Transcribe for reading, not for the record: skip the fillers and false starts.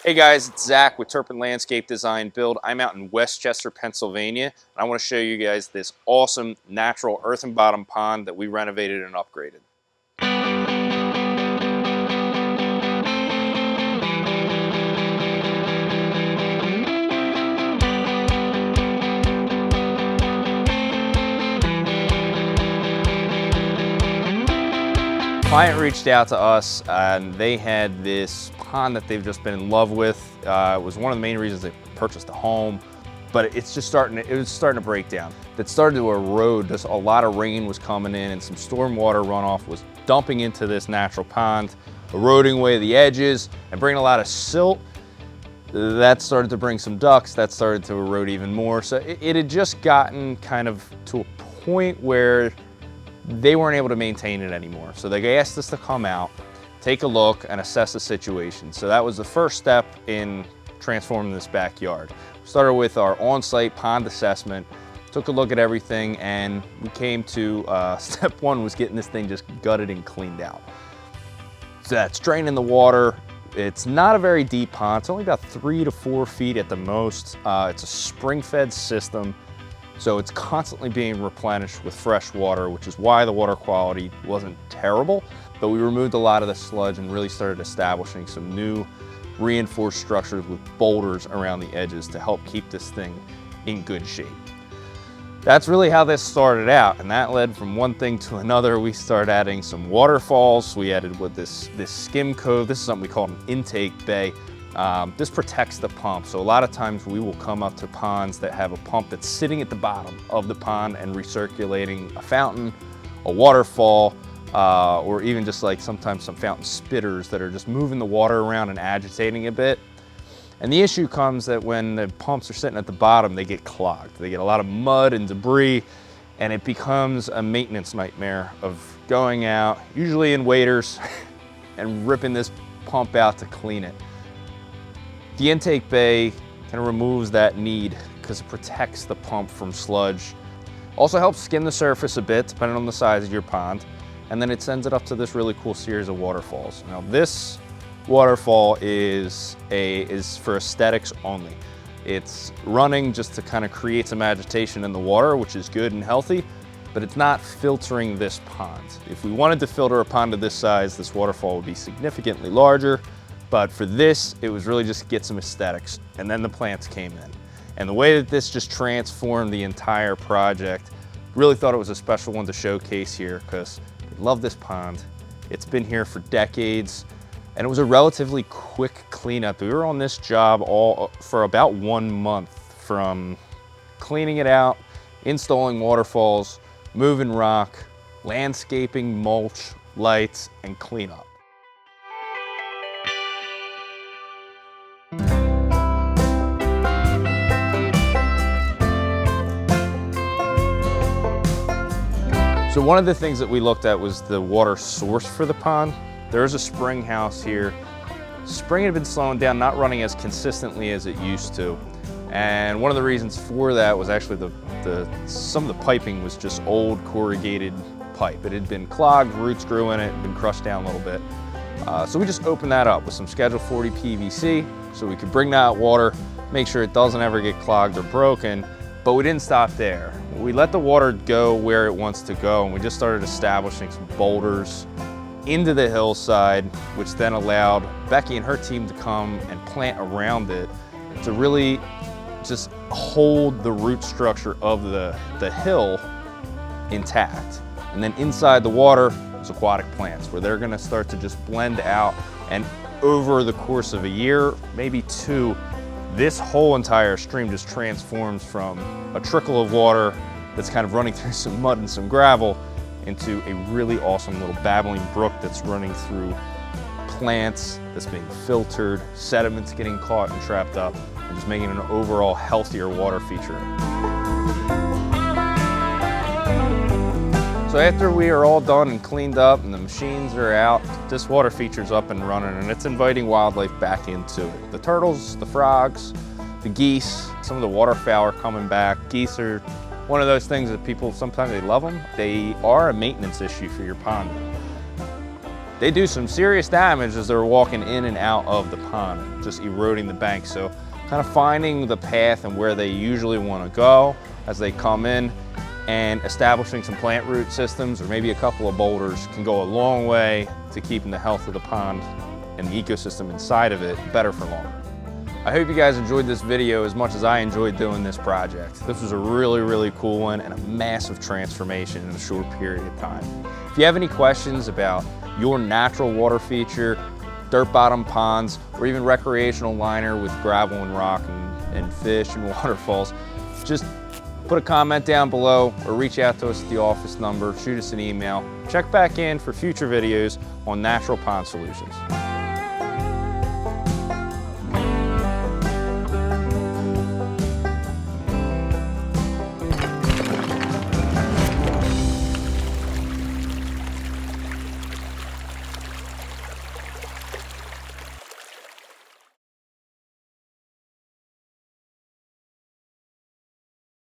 Hey guys, it's Zach with Turpin Landscape Design Build. I'm out in Westchester, Pennsylvania, and I want to show you guys this awesome natural earthen bottom pond that we renovated and upgraded. Client reached out to us and they had this pond that they've just been in love with. It was one of the main reasons they purchased a home, but it was starting to break down. It started to erode. Just a lot of rain was coming in and some stormwater runoff was dumping into this natural pond, eroding away the edges and bringing a lot of silt. That started to bring some ducks. That started to erode even more. So it had just gotten kind of to a point where they weren't able to maintain it anymore. So they asked us to come out, take a look, and assess the situation. So that was the first step in transforming this backyard. We started with our on-site pond assessment, took a look at everything, and we came to step one was getting this thing just gutted and cleaned out. So that's draining the water. It's not a very deep pond. It's only about 3 to 4 feet at the most. It's a spring-fed system. So it's constantly being replenished with fresh water, which is why the water quality wasn't terrible. But we removed a lot of the sludge and really started establishing some new reinforced structures with boulders around the edges to help keep this thing in good shape. That's really how this started out, and that led from one thing to another. We started adding some waterfalls. We added with this skim cove. This is something we call an intake bay. This protects the pump. So a lot of times we will come up to ponds that have a pump that's sitting at the bottom of the pond and recirculating a fountain, a waterfall, or even just like sometimes some fountain spitters that are just moving the water around and agitating a bit. And the issue comes that when the pumps are sitting at the bottom, they get clogged. They get a lot of mud and debris, and it becomes a maintenance nightmare of going out, usually in waders, and ripping this pump out to clean it. The intake bay kind of removes that need because it protects the pump from sludge. Also helps skim the surface a bit, depending on the size of your pond. And then it sends it up to this really cool series of waterfalls. Now this waterfall is for aesthetics only. It's running just to kind of create some agitation in the water, which is good and healthy, but it's not filtering this pond. If we wanted to filter a pond of this size, this waterfall would be significantly larger. But for this, it was really just get some aesthetics, and then the plants came in. And the way that this just transformed the entire project, really thought it was a special one to showcase here because I love this pond. It's been here for decades, and it was a relatively quick cleanup. We were on this job for about 1 month, from cleaning it out, installing waterfalls, moving rock, landscaping, mulch, lights, and cleanup. So one of the things that we looked at was the water source for the pond. There is a spring house here. Spring had been slowing down, not running as consistently as it used to. And one of the reasons for that was actually some of the piping was just old corrugated pipe. It had been clogged, roots grew in it, been crushed down a little bit. So we just opened that up with some Schedule 40 PVC so we could bring that water, make sure it doesn't ever get clogged or broken. But we didn't stop there. We let the water go where it wants to go, and we just started establishing some boulders into the hillside, which then allowed Becky and her team to come and plant around it to really just hold the root structure of the hill intact. And then inside the water is aquatic plants, where they're gonna start to just blend out, and over the course of a year, maybe 2, this whole entire stream just transforms from a trickle of water that's kind of running through some mud and some gravel into a really awesome little babbling brook that's running through plants, that's being filtered, sediments getting caught and trapped up, and just making an overall healthier water feature. So after we are all done and cleaned up and the machines are out, this water feature's up and running, and it's inviting wildlife back into it. The turtles, the frogs, the geese, some of the waterfowl are coming back. Geese are one of those things that people, sometimes they love them. They are a maintenance issue for your pond. they do some serious damage as they're walking in and out of the pond, just eroding the bank. So kind of finding the path and where they usually want to go as they come in, and establishing some plant root systems or maybe a couple of boulders can go a long way to keeping the health of the pond and the ecosystem inside of it better for longer. I hope you guys enjoyed this video as much as I enjoyed doing this project. This was a really, really cool one and a massive transformation in a short period of time. If you have any questions about your natural water feature, dirt bottom ponds, or even recreational liner with gravel and rock and fish and waterfalls, just put a comment down below or reach out to us at the office number, shoot us an email. Check back in for future videos on natural pond solutions.